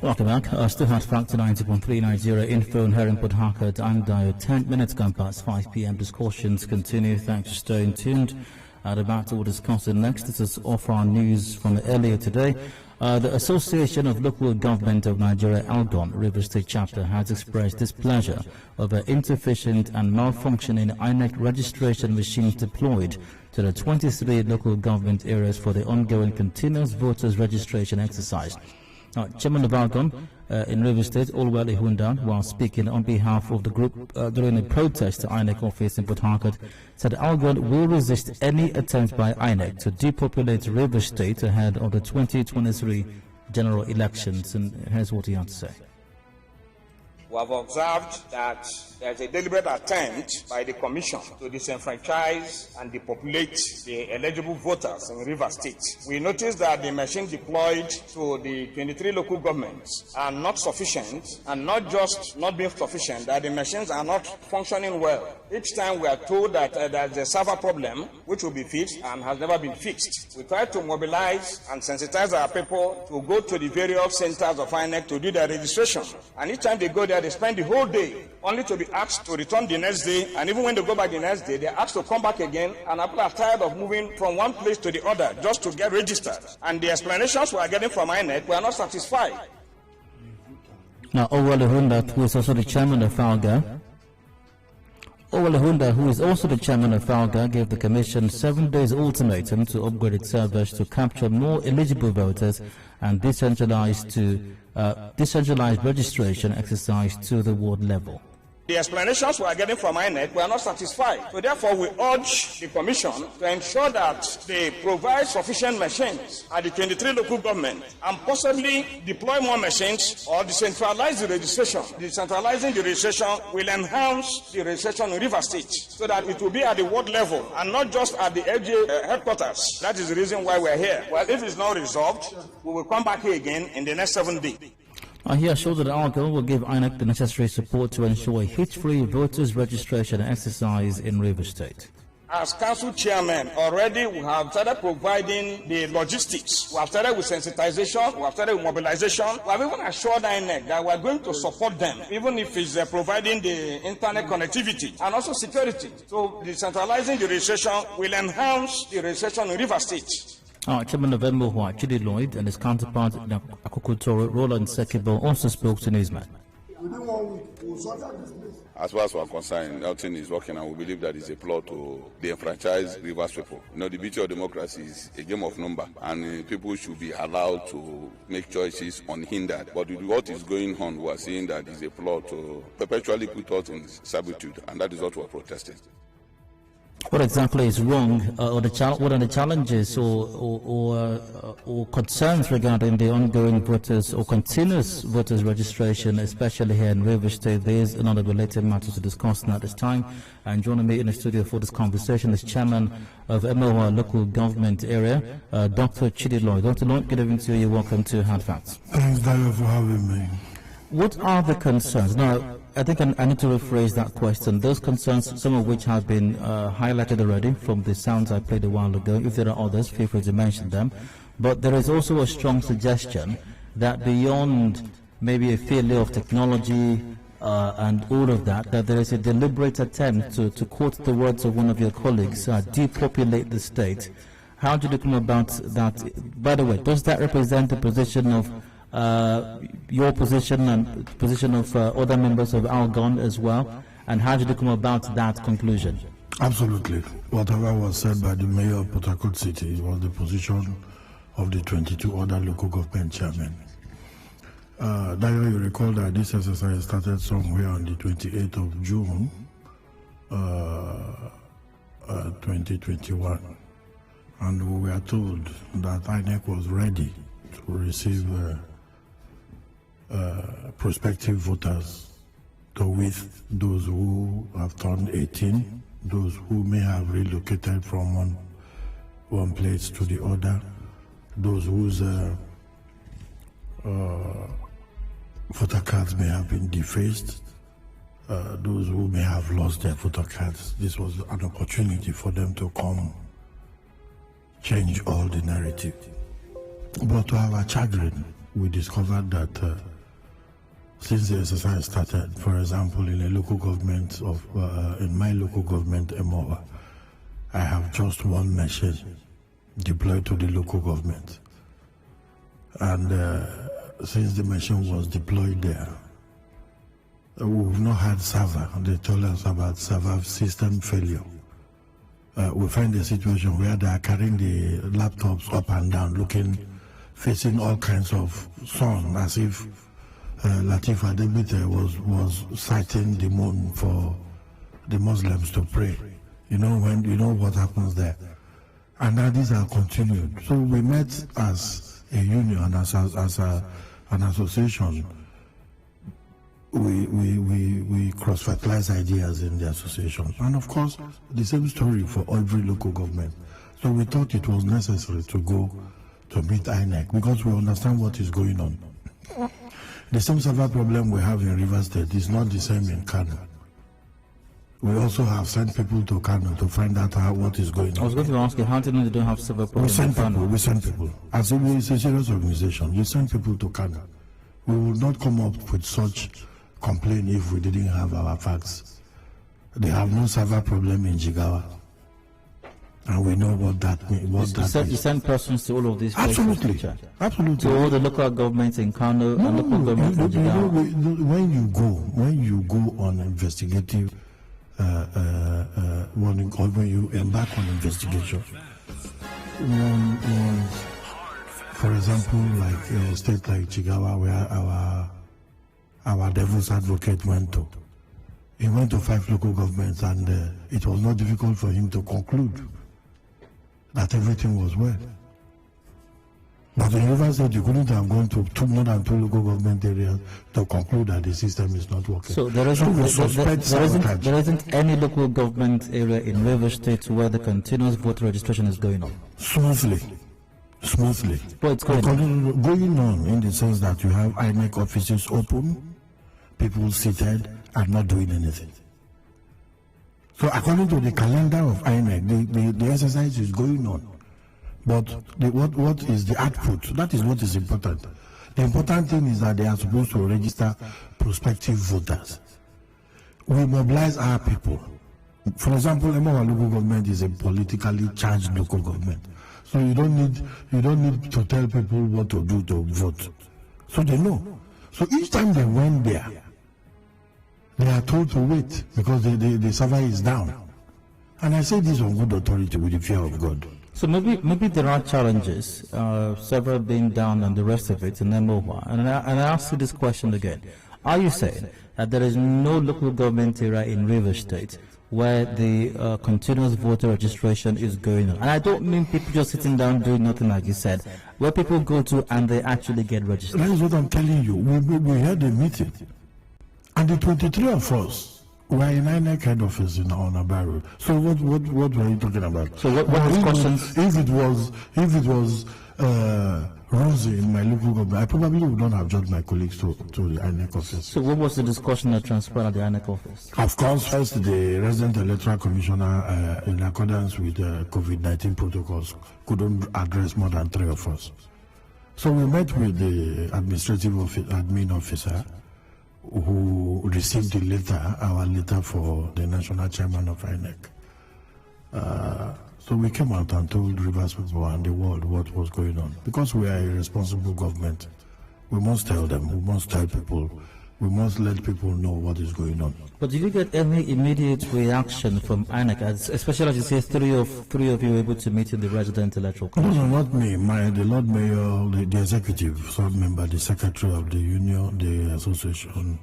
Welcome back. Still Hard Factor 90.3 Nigeria info and here in Port Harcourt. I'm Dio. 10 minutes gone past 5 p.m. Discussions continue. Thanks for staying tuned. The matter we'll discuss it next. This is off our news from earlier today. The Association of Local Government of Nigeria, ALGON, River State Chapter, has expressed displeasure over insufficient and malfunctioning INEC registration machines deployed to the 23 local government areas for the ongoing continuous voters registration exercise. Chairman of ALGON in River State, Olwell Ehunda, while speaking on behalf of the group during a protest to INEC office in Port Harcourt, said ALGON will resist any attempt by INEC to depopulate River State ahead of the 2023 general elections. And here's what he had to say. We have observed that there is a deliberate attempt by the Commission to disenfranchise and depopulate the eligible voters in River State. We noticed that the machines deployed to the 23 local governments are not sufficient, and not just not being sufficient, that the machines are not functioning well. Each time we are told that there is a server problem which will be fixed and has never been fixed. We try to mobilize and sensitize our people to go to the various centers of INEC to do their registration. And each time they go there, they spend the whole day only to be asked to return the next day, and even when they go back the next day, they're asked to come back again, and people are tired of moving from one place to the other just to get registered. And the explanations we are getting from INEC, we are not satisfied. Now, Olwell Ehunda, who is also the chairman of ALGA, who is also the chairman of ALGA, gave the Commission 7 days ultimatum to upgrade its servers to capture more eligible voters and decentralized registration exercise to the ward level. The explanations we are getting from INEC, we are not satisfied. So therefore, we urge the Commission to ensure that they provide sufficient machines at the 23 local governments and possibly deploy more machines or decentralize the registration. Decentralizing the registration will enhance the registration in River State so that it will be at the ward level and not just at the LGA headquarters. That is the reason why we are here. Well, if it's not resolved, we will come back here again in the next 7 days. He assured that ALGON will give INEC the necessary support to ensure a hitch-free voters registration exercise in River State. As council chairman, already we have started providing the logistics. We have started with sensitization, we have started with mobilization. We have even assured INEC that we are going to support them, even if it's providing the internet connectivity and also security. So decentralizing the registration will enhance the registration in River State. Chairman of Emohua, Chidi Lloyd, and his counterpart in Akokotoro, Roland Sekibo, also spoke to newsmen. As far as we are concerned, nothing is working, and we believe that it's a plot to de-enfranchise Rivers people. You know, the beauty of democracy is a game of number, and people should be allowed to make choices unhindered. But with what is going on, we are seeing that it's a plot to perpetually put us in servitude, and that is what we are protesting. What exactly is wrong, what are the challenges or concerns regarding the ongoing voters or continuous voters registration, especially here in River State? There is another related matter to discuss at this time. And joining me in the studio for this conversation is Chairman of Emohua Local Government Area, Dr. Chidi Lloyd. Dr. Lloyd, good evening to you. Welcome to Hard Facts. Thanks, Dayo, for having me. What are the concerns? Now, I think I need to rephrase that question. Those concerns, some of which have been highlighted already from the sounds I played a while ago. If there are others, feel free to mention them. But there is also a strong suggestion that beyond maybe a failure of technology and all of that, that there is a deliberate attempt to quote the words of one of your colleagues, depopulate the state. How do you come about that? By the way, does that represent the position of your position and position of other members of ALGON as well, and how did you come about that conclusion? Absolutely. Whatever was said by the mayor of Port Harcourt City was the position of the 22 other local government chairmen. Dayo, you recall that this exercise started somewhere on the 28th of June 2021, and we were told that INEC was ready to receive prospective voters, with those who have turned 18, those who may have relocated from one place to the other, those whose voter cards may have been defaced, those who may have lost their voter cards. This was an opportunity for them to come change all the narrative. But to our chagrin, we discovered that since the exercise started. For example, in a local government in my local government, Emohua, I have just one machine deployed to the local government. And since the machine was deployed there, we've not had server. They told us about server system failure. We find a situation where they are carrying the laptops up and down, facing all kinds of sun, as if Latif Adebite was citing the moon for the Muslims to pray. You know what happens there. And now these are continued. So we met as a union, as an association. We cross-fertilize ideas in the association. And of course, the same story for every local government. So we thought it was necessary to go to meet INEC because we understand what is going on. The same server problem we have in Rivers State is not the same in Kano. We also have sent people to Kano to find out what is going on. I was going to ask you, how do you know they don't have server problems? We send people. As if it's a serious organization, we send people to Kano. We would not come up with such complaint if we didn't have our facts. They have no server problem in Jigawa. And we know what that means. You send persons to all of these places? Absolutely. To all the local governments in Kano and local governments in Jigawa? When you go on investigative, when you embark on investigation, for example, like a state like Jigawa, where our devil's advocate went to. He went to 5 local governments, and it was not difficult for him to conclude that everything was well. But in Rivers State, you couldn't have gone to more than 2 local government areas to conclude that the system is not working. So there isn't any local government area in Rivers State where the continuous voter registration is going on? Smoothly. But it's going on in the sense that you have INEC offices open, people seated and not doing anything. So according to the calendar of INEC, the exercise is going on. But what is the output? That is what is important. The important thing is that they are supposed to register prospective voters. We mobilize our people. For example, Emohua local government is a politically charged local government. So you don't need to tell people what to do to vote. So they know. So each time they went there, they are told to wait because the server is down. And I say this on good authority with the fear of God. So maybe there are challenges, server being down and the rest of it in Emohua. And I ask you this question again. Are you saying that there is no local government area in Rivers State where the continuous voter registration is going on? And I don't mean people just sitting down doing nothing like you said, where people go to and they actually get registered. That is what I'm telling you. We had a meeting, and the 23 of us were in INEC head office on a barrel. So what were you talking about? So what discussions? If it was Rosie in my local government, I probably would not have joined my colleagues to the INEC office. So what was the discussion that transpired at the INEC office? Of course, first the resident electoral commissioner, in accordance with COVID-19 protocols, couldn't address more than 3 of us. So we met with the administrative admin officer, who received the letter, our letter for the national chairman of INEC. So we came out and told Rivers people and the world what was going on. Because we are a responsible government, we must tell them, we must tell people, we must let people know what is going on. But did you get any immediate reaction from INEC, especially as you say three of you were able to meet in the resident electoral commission? No, not me. The Lord Mayor, the executive sub member, the secretary of the union, the association,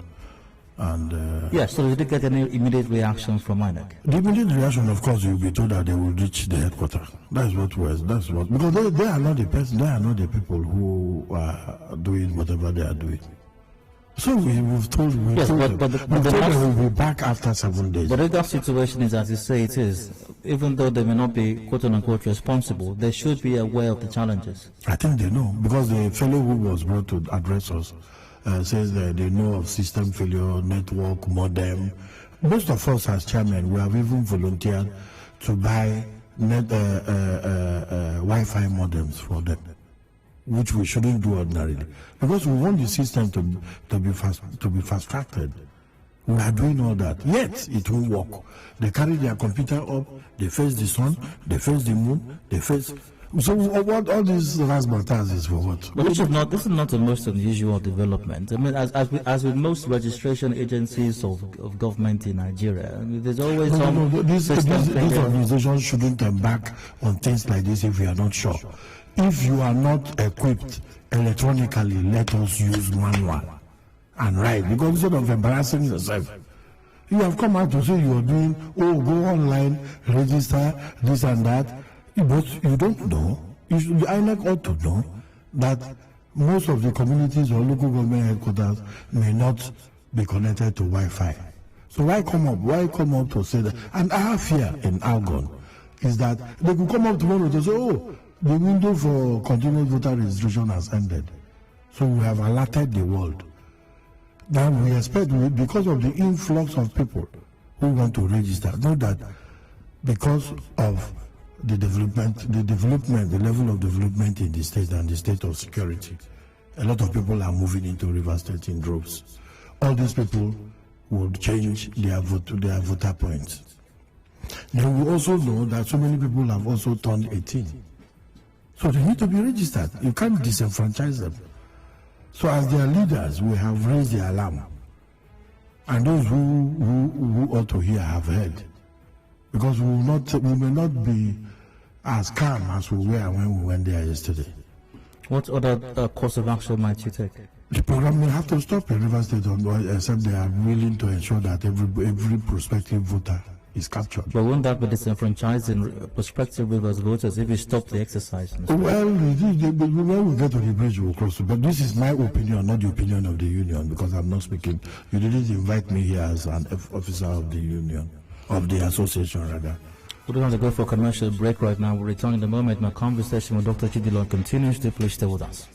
and yes. So did you get any immediate reaction from INEC? The immediate reaction, of course, you'll be told that they will reach the headquarters. That's what because they are not the person, they are not the people who are doing whatever they are doing. So we've told them we'll be back after 7 days. But if that situation is as you say it is, even though they may not be quote-unquote responsible, they should be aware of the challenges. I think they know, because the fellow who was brought to address us says that they know of system failure, network, modem. Most of us as chairman, we have even volunteered to buy Wi-Fi modems for them. which we shouldn't do ordinarily, because we want the system to be fast-tracked. We are doing all that, yet it won't work. They carry their computer up, they face the sun, they face the moon, they face. So what all these razzmatazz is for what? But this is not the most unusual development. I mean, as with most registration agencies of government in Nigeria, I mean, there's always these organizations shouldn't embark on things like this if we are not sure. If you are not equipped electronically, let us use manual and write, because instead of embarrassing yourself, you have come out to say you are doing, go online, register, this and that. But you don't know, the INEC ought to know that most of the communities or local government headquarters may not be connected to Wi-Fi. So why come up to say that? And our fear in ALGON is that they could come up tomorrow to say, the window for continuous voter registration has ended. So we have alerted the world. Now we expect, because of the influx of people who want to register, know that because of the level of development in the state and the state of security, a lot of people are moving into River State in droves. All these people will change their voter points. Then we also know that so many people have also turned 18. So they need to be registered. You can't disenfranchise them. So as their leaders, we have raised the alarm. And those who ought to hear have heard. Because we may not be as calm as we were when we went there yesterday. What other course of action might you take? The program will have to stop in River State, except they are willing to ensure that every prospective voter is captured. But won't that be disenfranchising prospective Rivers voters if you stop the exercise? Well, when we get to the bridge, we'll cross it. But this is my opinion, not the opinion of the union, because I'm not speaking. You didn't invite me here as an officer of the union, of the association, rather. We don't have to go for a commercial break right now. We'll return in a moment. My conversation with Dr. Chidi Lloyd continues. Please stay with us.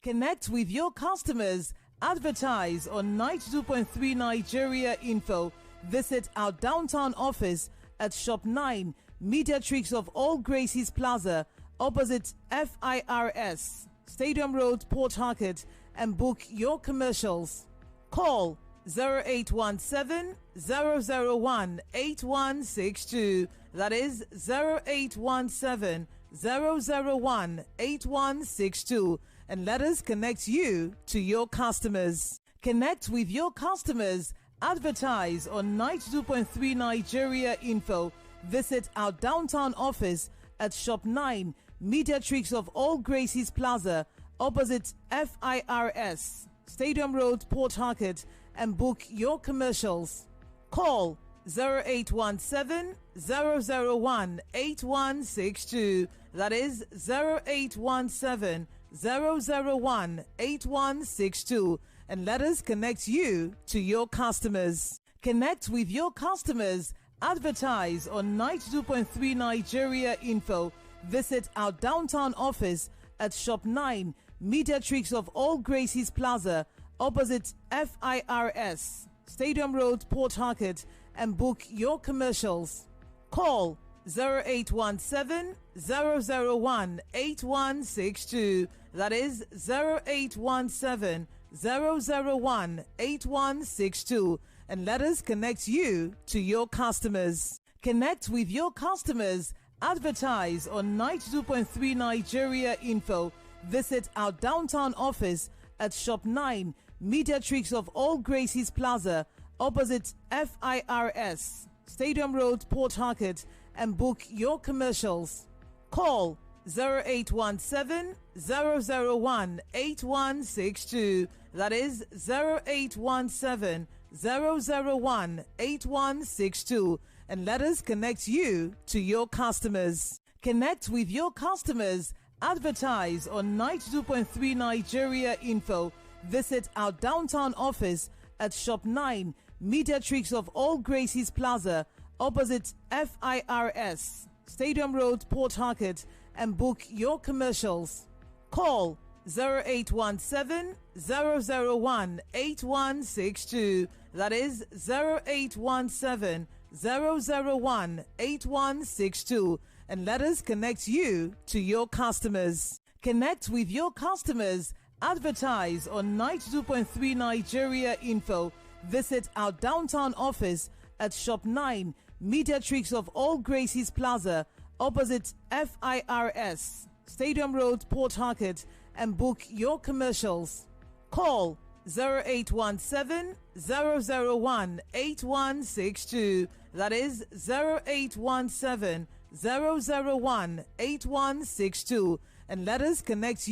Connect with your customers. Advertise on 92.3 Nigeria Info. Visit our downtown office at Shop 9, Mediatrix of All Gracies Plaza, opposite FIRS, Stadium Road, Port Harcourt, and book your commercials. Call 0817 001 8162. That is 0817 001 8162. And let us connect you to your customers. Connect with your customers. Advertise on 92.3 Nigeria Info. Visit our downtown office at Shop 9, Mediatrix of All Gracies Plaza, opposite FIRS, Stadium Road, Port Harcourt, and book your commercials. Call 0817 001 8162. That is 0817 001 8162. And let us connect you to your customers. Connect with your customers. Advertise on 92.3 Nigeria Info. Visit our downtown office at Shop 9, Mediatrix of All Gracies Plaza, opposite FIRS, Stadium Road, Port Harcourt, and book your commercials. Call 0817 001 8162. That is 0817 001 8162. And let us connect you to your customers. Connect with your customers. Advertise on 92.3 Nigeria Info. Visit our downtown office at Shop 9, Mediatrix of All Gracies Plaza, opposite FIRS, Stadium Road, Port Harcourt, and book your commercials. Call 0817 001 8162. That is 0817 001 8162. And let us connect you to your customers. Connect with your customers. Advertise on 92.3 Nigeria Info. Visit our downtown office at Shop 9, Mediatrix of All Gracies Plaza, opposite FIRS, Stadium Road, Port Harcourt, and book your commercials. Call 0817 001 8162. That is 0817 001 8162. and let us connect you to your customers. Connect with your customers. Advertise on 92.3 Nigeria Info. Visit our downtown office at Shop 9, Mediatrix of All Gracies Plaza, opposite FIRS, Stadium Road, Port Harcourt, and book your commercials. Call 0817 001 8162. That is 0817 001 8162. And let us connect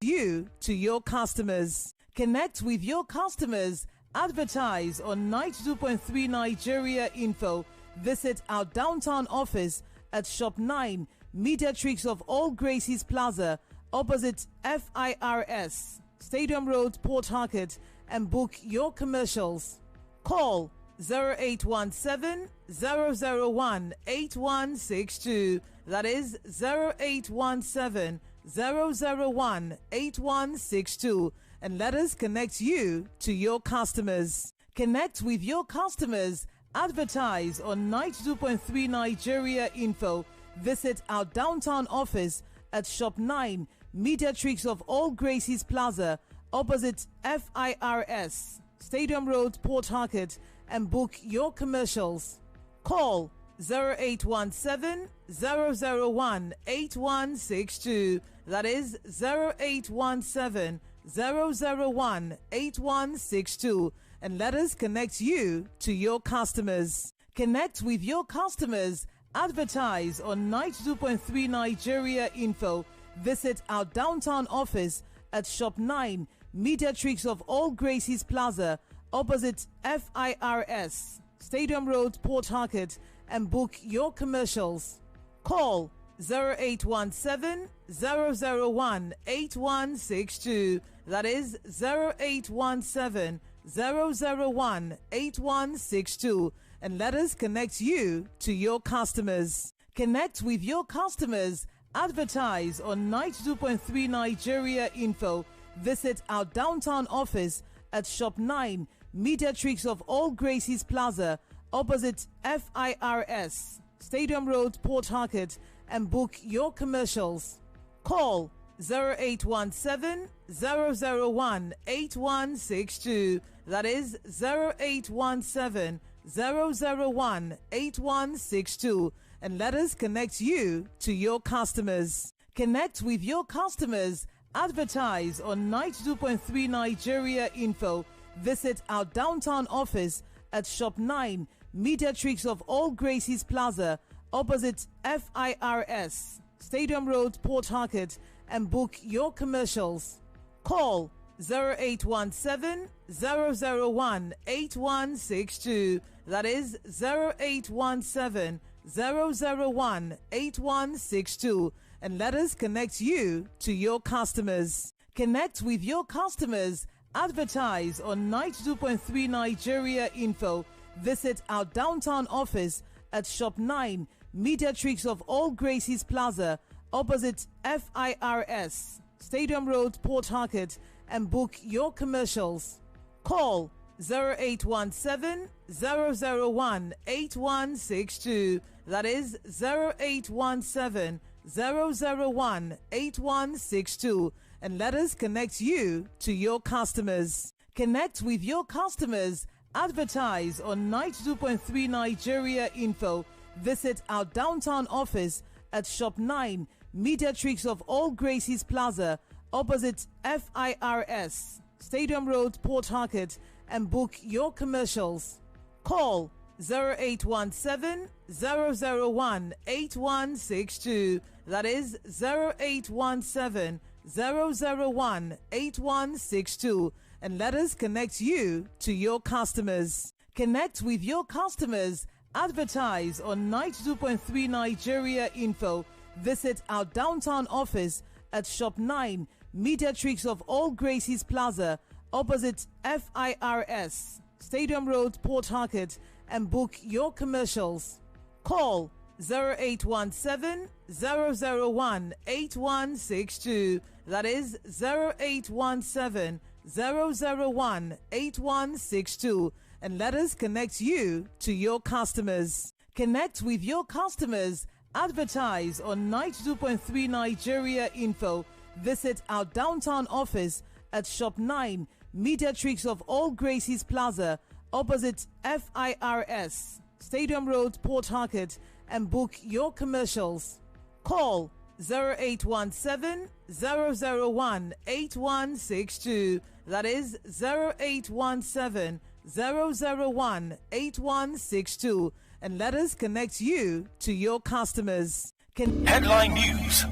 you to your customers. Connect with your customers. Advertise on 92.3 Nigeria Info. Visit our downtown office at Shop 9, Mediatrix of All Gracies Plaza, opposite FIRS, Stadium Road, Port Harcourt, and book your commercials. Call 0817 001 8162. That is 0817 001 8162. And let us connect you to your customers. Connect with your customers. Advertise on 92.3 Nigeria Info. Visit our downtown office at Shop 9, Mediatrix of All Gracies Plaza, opposite FIRS, Stadium Road, Port Harcourt, and book your commercials. Call 0817 001 8162. That is 0817 001 8162. And let us connect you to your customers. Connect with your customers. Advertise on 92.3 Nigeria Info. Visit our downtown office at Shop 9, Mediatrix of All Gracies Plaza, opposite FIRS, Stadium Road, Port Harcourt, and book your commercials. Call 0817 001 8162. That is 0817 001 8162. And let us connect you to your customers. Connect with your customers. Advertise on 92.3 Nigeria Info. Visit our downtown office at Shop 9, Mediatrix of All Gracies Plaza, opposite FIRS, Stadium Road, Port Harcourt, and book your commercials. Call 0817 001 8162. That is 0817 001 8162. And let us connect you to your customers. Connect with your customers. Advertise on 92.3 Nigeria Info. Visit our downtown office at Shop 9, Mediatrix of All Gracies Plaza, opposite FIRS, Stadium Road, Port Harcourt, and book your commercials. Call 0817 001 8162. That is 0817 001 8162. And let us connect you to your customers. Connect with your customers. Advertise on 92.3 Nigeria Info. Visit our downtown office at Shop 9, Mediatrix of All Gracies Plaza, opposite FIRS, Stadium Road, Port Harcourt, and book your commercials. Call 0817 001 8162. That is 0817 001 8162. And let us connect you to your customers. Connect with your customers. Advertise on 92.3 Nigeria Info. Visit our downtown office at Shop 9, Mediatrix of All Gracies Plaza, opposite FIRS, Stadium Road, Port Harcourt, and book your commercials. Call 0817 001 8162. That is 0817 001 8162. And let us connect you to your customers. Connect with your customers. Advertise on 92.3 Nigeria Info. Visit our downtown office at Shop 9, Mediatrix of All Gracies Plaza, opposite FIRS, Stadium Road, Port Harcourt, and book your commercials. Call 0817 001 8162. That is 0817 001 8162. And let us connect you to your customers. Connect with your customers. Advertise on 92.3 Nigeria Info. Visit our downtown office at Shop 9, Mediatrix of All Gracies Plaza, opposite FIRS, Stadium Road, Port Harcourt, and book your commercials. Call 0817-001-8162. That is 0817-001-8162. And let us connect you to your customers. Headline News.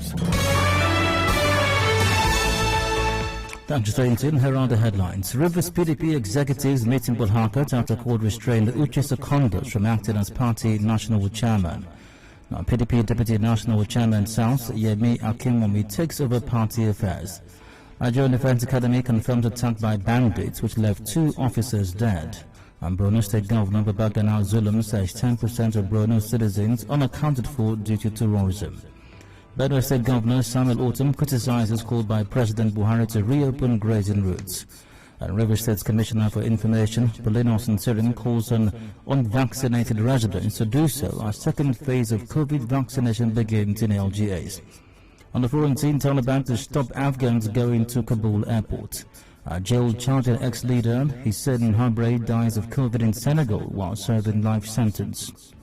Thanks for staying tuned. Here are the headlines. Rivers PDP executives meet in Port Harcourt after court restrained Uche Secondos from acting as party national chairman. Now, PDP Deputy National Chairman South, Yemi Akinwumi, takes over party affairs. Nigerian Defense Academy confirmed attack by bandits which left 2 officers dead. And Borno State Governor Babagana Zulum says 10% of Borno citizens unaccounted for due to terrorism. Benue State Governor Samuel Otom criticizes call by President Buhari to reopen grazing routes. And River State's Commissioner for Information, Polino Sintirin, calls on unvaccinated residents to do so as second phase of COVID vaccination begins in LGAs. On the foreign scene, Taliban to stop Afghans going to Kabul airport. Jail charged an ex-leader, he said in Habre, dies of COVID in Senegal while serving life sentence.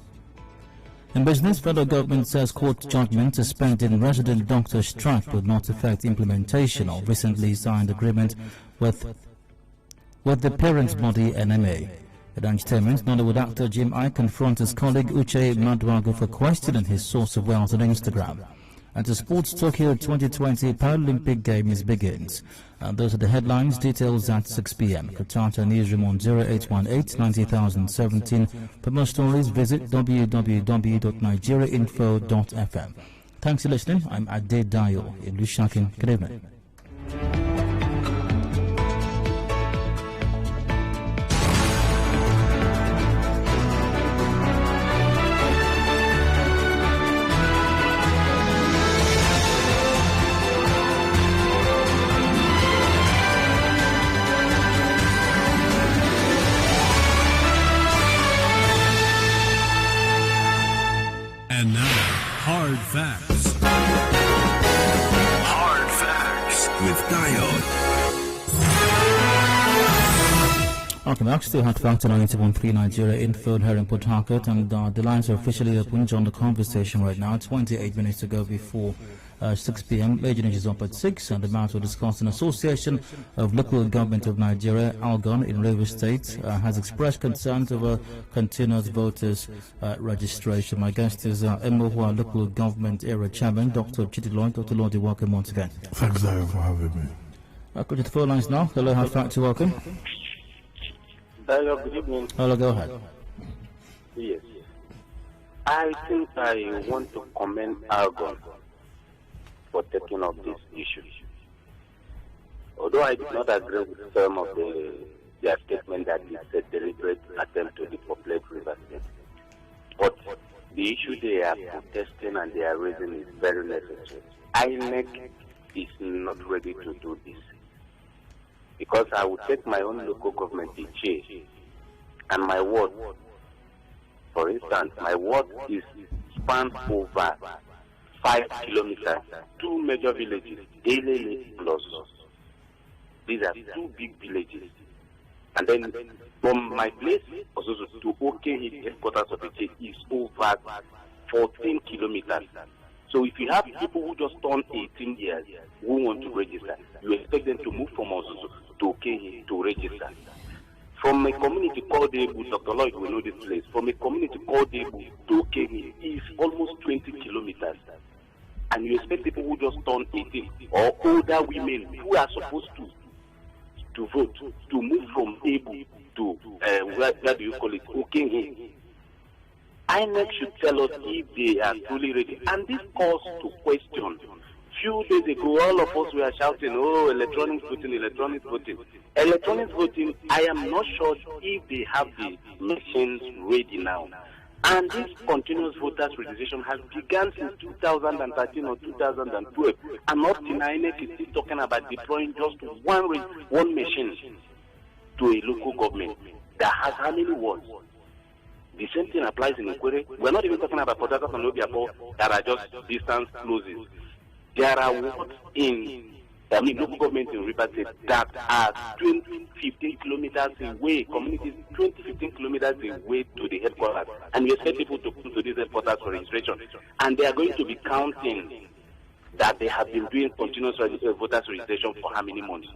In business, federal government says court judgment suspending resident doctor strike would not affect implementation of recently signed agreement with the parent body NMA. In entertainment, Nollywood actor Jim I confronts his colleague Uche Maduago for questioning his source of wealth on Instagram. And to sports, Tokyo 2020 Paralympic Games begins. And those are the headlines. Details at 6 p.m. Katata Newsroom on 0818-90017. For more stories, visit www.nigeriainfo.fm. Thanks for listening. I'm Adedayo Elusakin. Good evening. And now, Hard Facts. Hard Facts with Dio. Welcome back. Still Hard Facts on 91.3 Nigeria Info here in Port Harcourt, and the lines are officially open. Join the conversation right now. 28 minutes to go before 6 p.m. Major News is up at 6, and the matter will discuss an association of local government of Nigeria, ALGON, in Rivers State, has expressed concerns over continuous voters registration. My guest is Emohua local government area chairman, Dr. Chidi Lloyd. Dr. Lloyd, welcome once again. Thanks, Dayo, for having me. Go to the phone lines now. Hello, Hard Facts, welcome. Hello, good evening. Hello, go ahead. Yes. I think I want to commend ALGON for taking up this issue. Although I did not agree with some of their statement that it's a deliberate attempt to depopulate Rivers State, but the issue they are protesting and they are raising is very necessary. INEC is not ready to do this, because I would take my own local government in charge, and my ward, for instance, my ward is spans over 5 kilometers, 2 major villages, Elele plus. These are 2 big villages. And then from my place also to OK headquarters of the state is over 14 kilometers. So if you have people who just turned 18 years who want to register, you expect them to move from Osusu to OK to register. From a community called Ebu, Dr. Lloyd will know this place, from a community called Ebu to OK is almost 20 kilometers. And you expect people who just turned 18 or older women who are supposed to vote to move from Ebu to where do you call it? Okay. INEC should tell us if they are truly ready. And this calls to question. Few days ago, all of us were shouting, "Oh, electronic voting, electronic voting." Electronic voting, I am not sure if they have the machines ready now. And this continuous voters registration has begun since 2013 or 2012. And up to INEC is still talking about deploying just one machine to a local government that has how many wards? The same thing applies in Ikwere. We're not even talking about Port Harcourt and Obiapo that are just distance closes. There are wards local government in River State that are 15 kilometers away, communities 15 kilometers away to the headquarters. And we expect people to come to these headquarters for registration. And they are going to be counting that they have been doing continuous voters registration for how many months.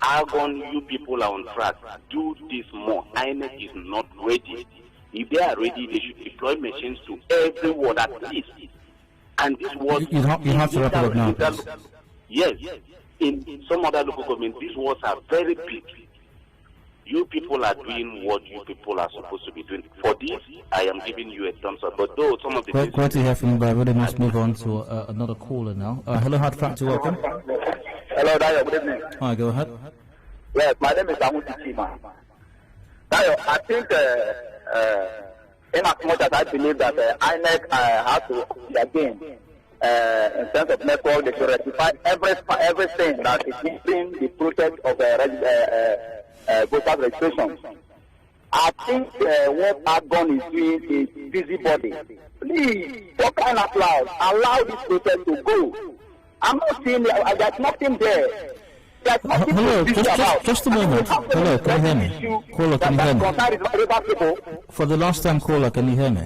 ALGON, you people are on track. Do this more. INEC is not ready. If they are ready, they should deploy machines to every ward at least. And this was you have to wrap it up now. Yes. In some other local governments, these wards are very big. You people are doing what you people are supposed to be doing. For this, I am giving you a thumbs up. But though some of the great to hear from you, but I really must move on to another caller now. Hello, Hard Factor, welcome. Hello, Dayo, good evening. Hi, go ahead. Yes, my name is Amuti Chima. Dayo, I think in as much as I believe that INEC has to again in terms of network, they should rectify everything that is missing the process of voter registration. I think what ALGON is doing is busybody. Please, for crying out loud, allow this process to go. I'm not saying there's nothing there. There's nothing hello, just a moment. Hello, can you hear me? Caller, can you hear me? For the last time, caller, can you hear me?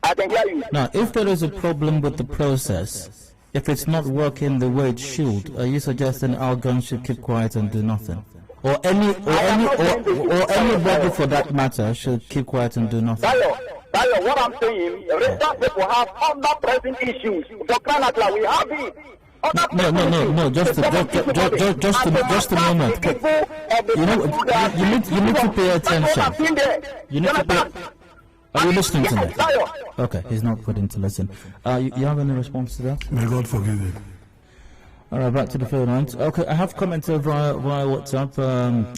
I can hear you. Now, if there is a problem with the process, if it's not working the way it should, are you suggesting ALGON should keep quiet and do nothing? Or anybody for that matter should keep quiet and do nothing? Dayo, what I'm saying, registered people have other pressing issues. For crying out loud, we have it. No, just a moment. You need to pay attention. You need to pay. Are you listening to me? Okay, he's not willing to listen. You have any response to that? May God forgive you. All right, back to the phone lines. Okay, I have commented via WhatsApp.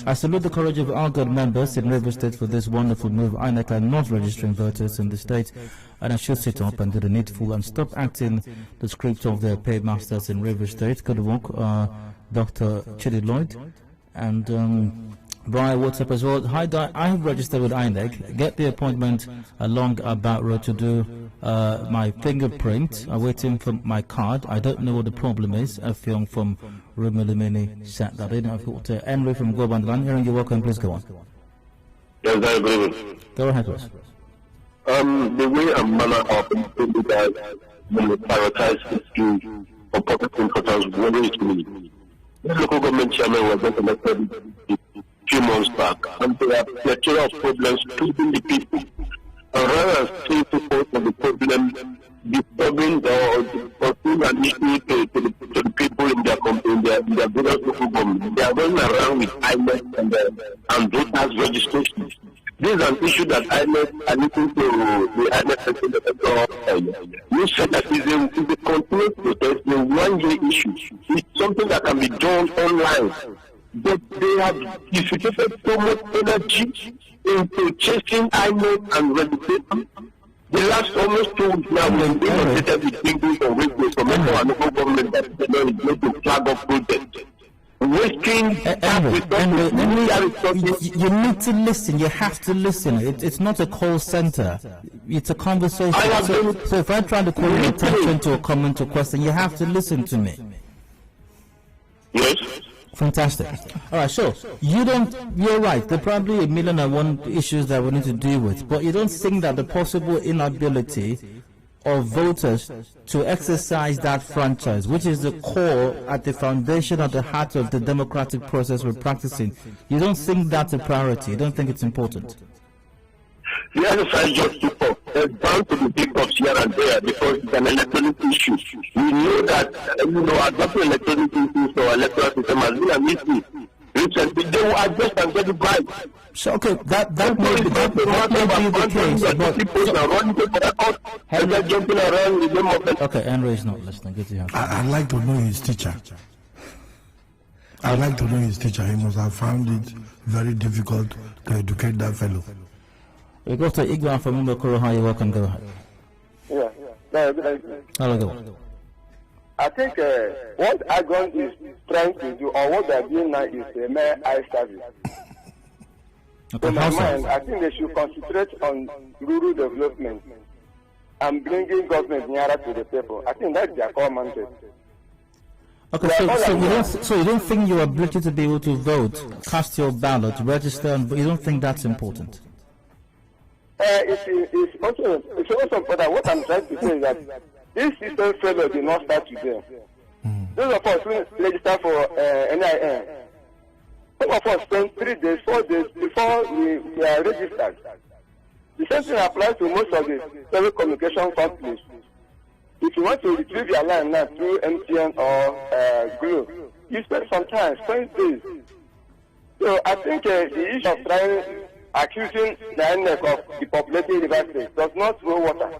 I salute the courage of ALGON members in River State for this wonderful move. INEC are not registering voters in the state, and I should sit up and do the needful and stop acting the script of their paymasters in River State. Good work, Dr. Chidi Lloyd. And via WhatsApp as well. Hi, I have registered with INEC. Get the appointment along about road to do my fingerprint. I'm waiting for my card. I don't know what the problem is. A film from Rumilimini sat that in. I've got Henry from Gov't. I'm hearing you. Welcome. Please go on. Yes, I agree. Go ahead, please. The way and manner of that will prioritize issues of public importance worries me. The local government chairman was just elected a few months back, and there are plenty of problems keeping the people. And rather than stay focused on the problem, disturbing or putting an issue to the people in their various local government, they are going around with INEC and voters registration. This is an issue that INEC are looking to the INEC president. You said that is a continuous protest, a one-year issue. It's something that can be done online. But they have dissipated so much energy into chasing INEC and registration. The last almost 2 weeks now, we've been updated with things on radio from and local government that is going to flag up protest. You need to listen. You have to listen. It's not a call center. It's a conversation. So if I'm trying to call your attention to a comment or question, you have to listen to me. Yes. Fantastic. All right, so you're right. There are probably 1,000,001 issues that we need to deal with, but you don't think that the possible inability of voters to exercise that franchise, which is the core at the foundation, at the heart of the democratic process we're practicing, you don't think that's a priority? You don't think it's important? The other side just took up. There's bound to be pickups here and there because it's an electronic issue. We know that, adopting electronic issues or electoral system has been an issue. Recently, they will adjust and get it right. So, okay, that may be the case. Okay, Henry is not listening. Good to hear. I'd like to know his teacher. I'd like to know his teacher. He must have found it very difficult to educate that fellow. We go to Igwan from Mbakoro. Hi, you're welcome. Go ahead. Yeah. Hello, go on. I think what ALGON is trying to do, or what they're doing now, is a mere eye service. Okay, in my mind, I think they should concentrate on rural development and bringing government nearer to the people. I think that's their core mandate. Okay, so you don't think your ability to be able to vote, cast your ballot, register, and you don't think that's important? It's also important. What I'm trying to say is that this system failure did not start today. Those of us who register for NIN, some of us spend 3 days, 4 days before we are registered. The same thing applies to most of the telecommunication companies. If you want to retrieve your line now through MTN or Glo, you spend some time, spend days. So I think the issue of accusing the INEC of depopulating River State does not hold water.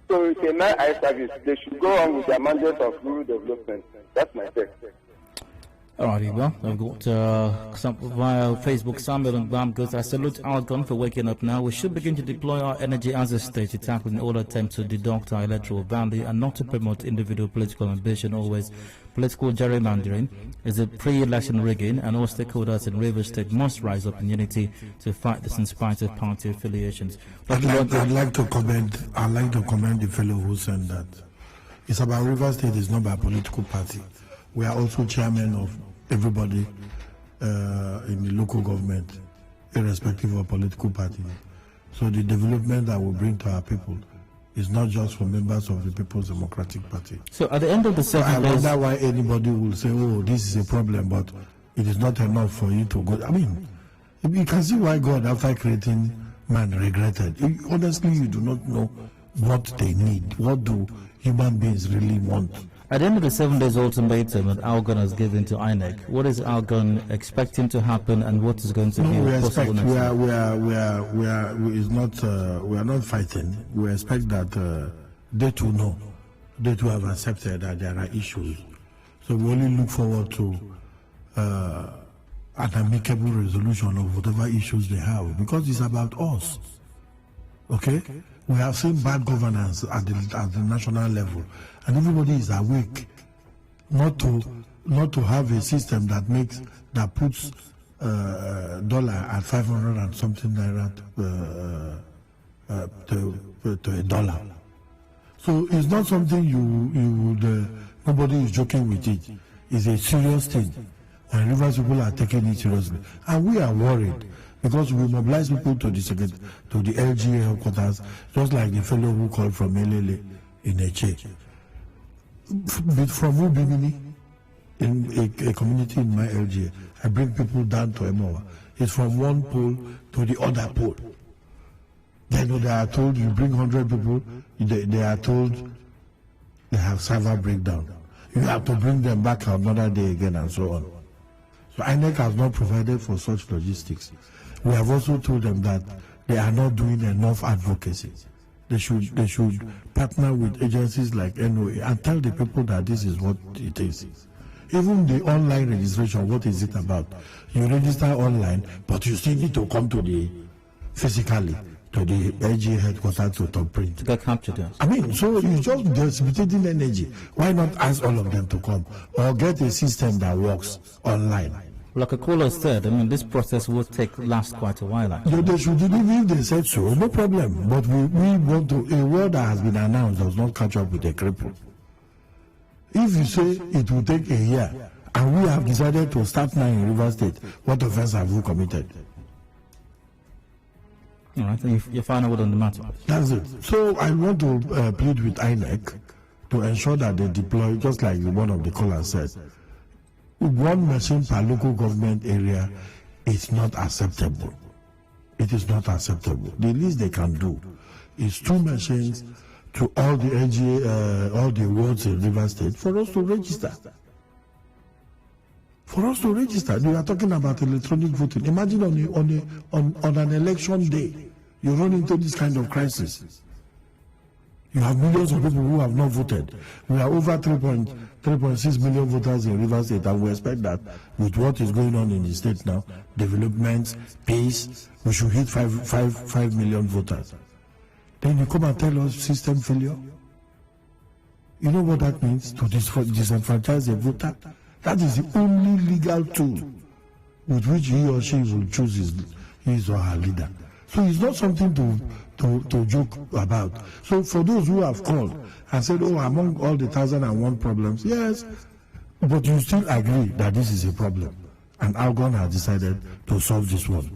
So it's a nice eye service. They should go on with their mandate of rural development. That's my take. Alrighty, well, I've got some via Facebook. Samuel and Bam goes, I salute ALGON for waking up now. We should begin to deploy our energy as a state to tackle all attempts to deduct our electoral value and not to promote individual political ambition. Always political gerrymandering is a pre-election rigging, and all stakeholders in Rivers State must rise up in unity to fight this in spite of party affiliations. I'd like to comment the fellow who said that it's about Rivers State. It's not about political party. We are also chairman of everybody in the local government, irrespective of political party. So the development that we bring to our people is not just for members of the People's Democratic Party. So at the end of the 7 days, I wonder why anybody will say, oh, this is a problem, but it is not enough for you to go. I mean, you can see why God, after creating man, regretted. Honestly, you do not know what they need. What do human beings really want? At the end of the 7 days ultimatum that ALGON has given to INEC, what is ALGON expecting to happen, and what is going to be possible next? We are not fighting. We expect that they too know, they too have accepted that there are issues. So we only look forward to an amicable resolution of whatever issues they have, because it's about us. Okay? We have seen bad governance at the national level, and everybody is awake not to have a system that puts dollar at 500 and something naira to a dollar. So it's not something you would nobody is joking with it. It's a serious thing, and Rivers people are taking it seriously, and we are worried. Because we mobilize people to the LGA headquarters, just like the fellow who called from LLA in Eche. From Ubimini, in a community in my LGA, I bring people down to Emohua. It's from one pole to the other pole. Then they are told you bring 100 people, they are told they have server breakdown. You have to bring them back another day again and so on. So INEC has not provided for such logistics. We have also told them that they are not doing enough advocacy. They should partner with agencies like NOA and tell the people that this is what it is. Even the online registration, what is it about? You register online, but you still need to come to the physically to the LG headquarters to top print. Get captured. I mean, so you just dissipating energy. Why not ask all of them to come or get a system that works online? Like a caller said, I mean, this process will last quite a while. Actually. They should, even if they said so, no problem. But we want to, a word that has been announced does not catch up with a cripple. If you say it will take a year, and we have decided to start now in River State, what offense have we committed? All right, you find out on the matter. That's it. So I want to plead with INEC to ensure that they deploy, just like one of the callers said, one machine per local government area is not acceptable. It is not acceptable. The least they can do is 2 machines to all the LGA, all the wards in River State for us to register. For us to register, we are talking about electronic voting. Imagine on an election day, you run into this kind of crisis. You have millions of people who have not voted. We are over 3.6 million voters in River State, and we expect that with what is going on in the state now, developments, peace, we should hit 5 million voters. Then you come and tell us system failure? You know what that means? To disenfranchise a voter? That is the only legal tool with which he or she will choose his or her leader. So it's not something to joke about. So for those who have called and said, oh, among all the 1,001 problems, yes, but you still agree that this is a problem. And ALGON has decided to solve this one.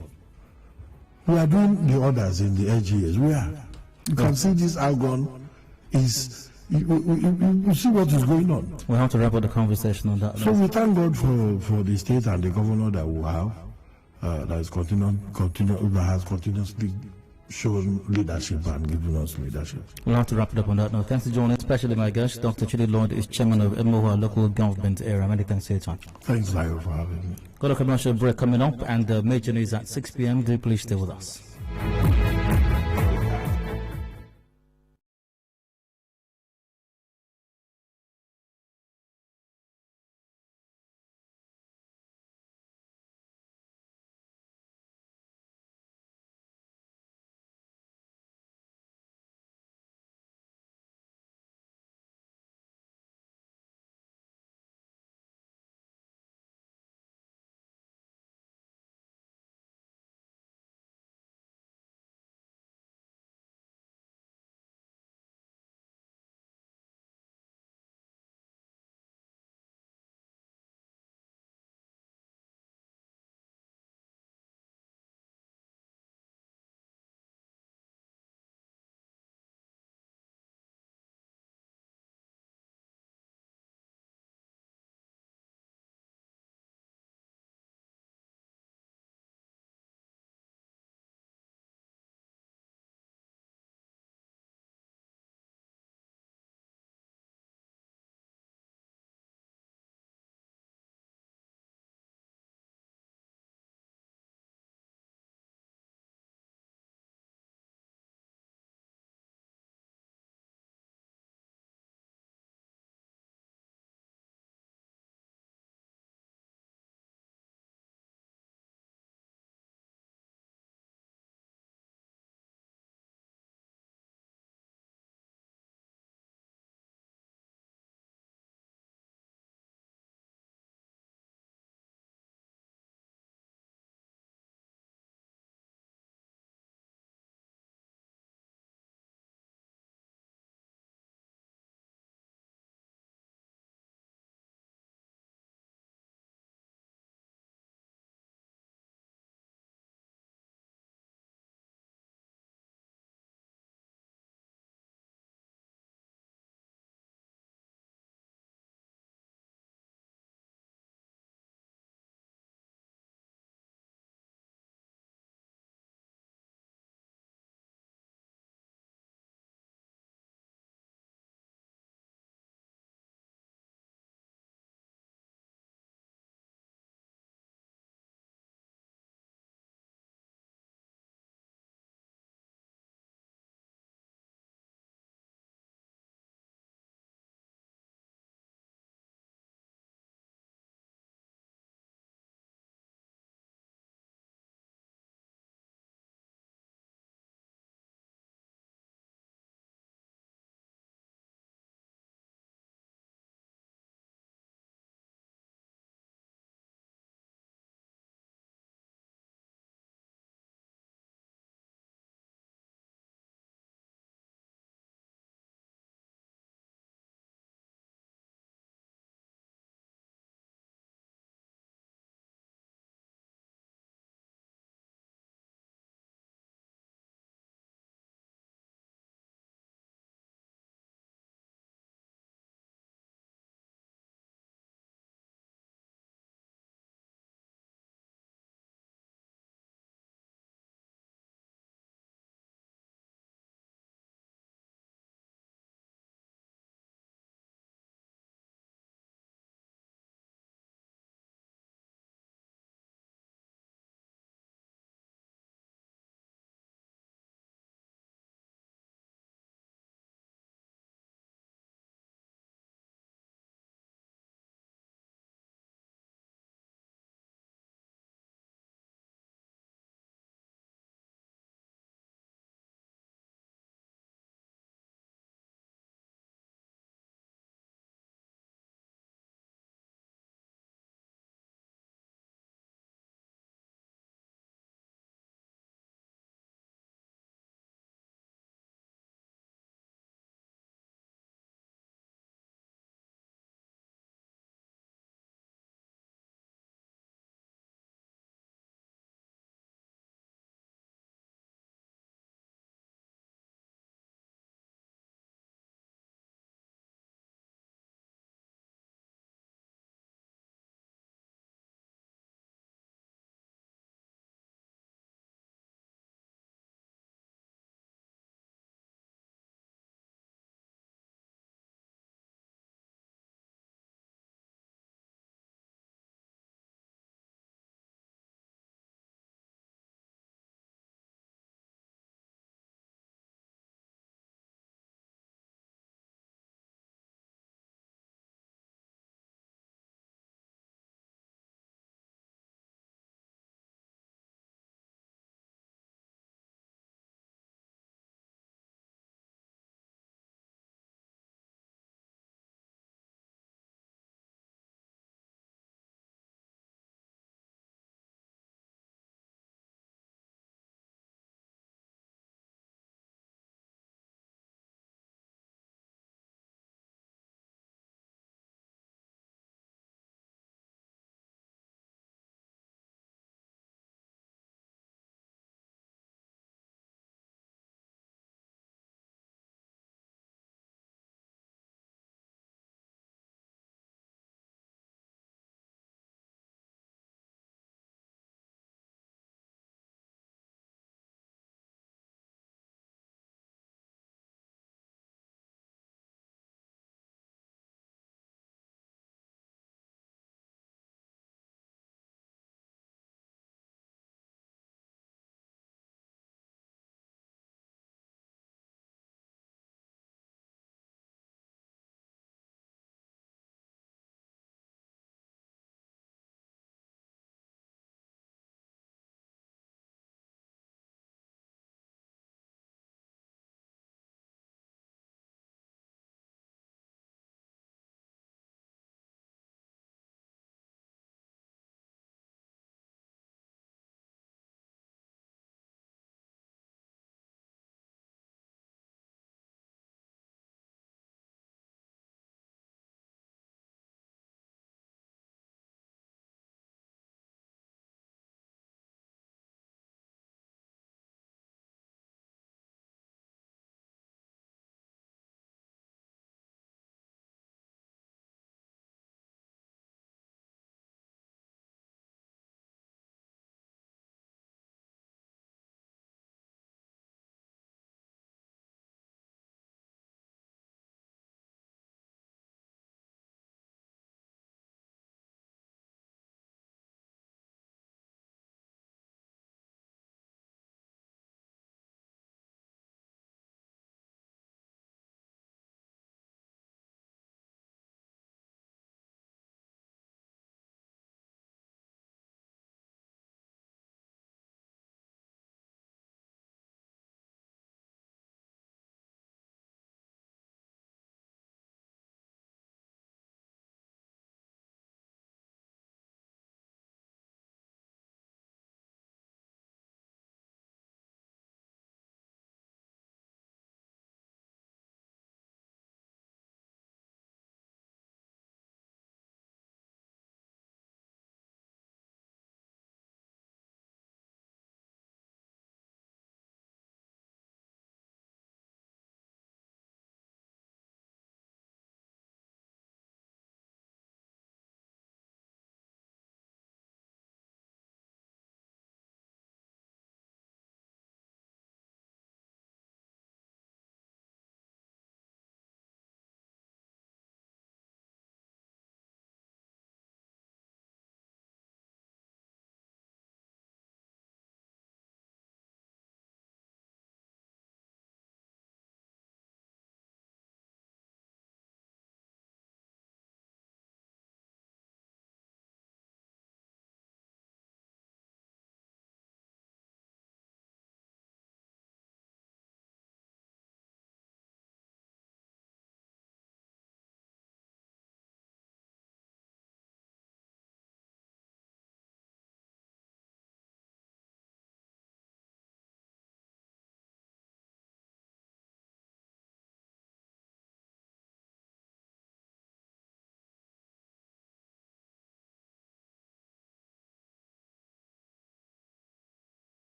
We are doing the others in the LGAs. We are. You can see this ALGON is, you see what is going on. We'll have to wrap up the conversation on that. So we thank God for the state and the governor that we have, that has continuously shown leadership and given us leadership. We'll have to wrap it up on that note. Thanks for joining, especially my guest, Dr. Chidi Lloyd, is chairman of Emohua local government area. Many thanks for your time. Thanks, Lyle, for having me. Got a commercial break coming up, and major news at 6 p.m. Do please stay with us.